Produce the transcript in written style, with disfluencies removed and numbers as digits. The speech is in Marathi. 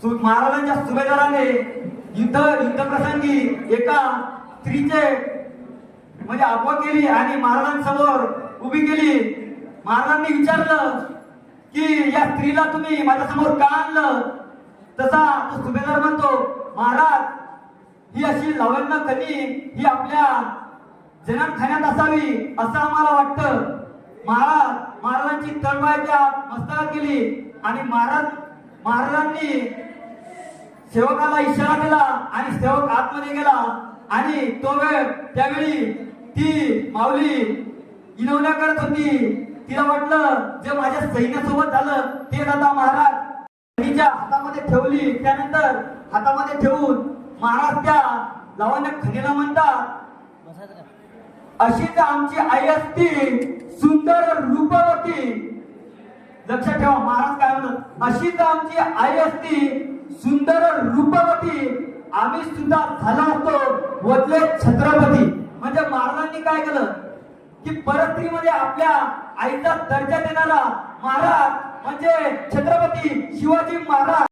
महाराजांच्या सुभेदाराने युद्ध प्रसंगी एका स्त्रीचे म्हणजे अफवा केली आणि महाराजांसमोर उभी केली. महाराजांनी विचारलं की या स्त्रीला तुम्ही माझ्यासमोर का आणलं? तसा तो सुभेदार म्हणतो, महाराज ही अशी लवण्य खनी ही आपल्या जनानखान्यात असावी असं आम्हाला वाटतं. महाराजांची तलवार त्या मस्तकात गेली आणि महाराजांनी सेवकाला इशारा दिला आणि सेवक आतमध्ये गेला आणि तो वेळ त्यावेळी ती माऊली इनवण्या करत होती. तिला वाटलं जे माझ्या सैन्यासोबत झालं ते आता महाराज खनीच्या हातामध्ये ठेवली. त्यानंतर हातामध्ये ठेवून महाराज त्या लावण्य खनीला म्हणतात, अशीच आमची आई असती सुंदर रूपवती. लक्षात ठेवा महाराज काय म्हणतात, अशीच आमची आई असती सुंदर रूपवती, आम्ही सुद्धा झाला असतो वडले छत्रपती. म्हणजे महाराजांनी काय केलं की परस्त्रीमध्ये आपल्या आईचा दर्जा देणारा महाराज म्हणजे छत्रपती शिवाजी महाराज.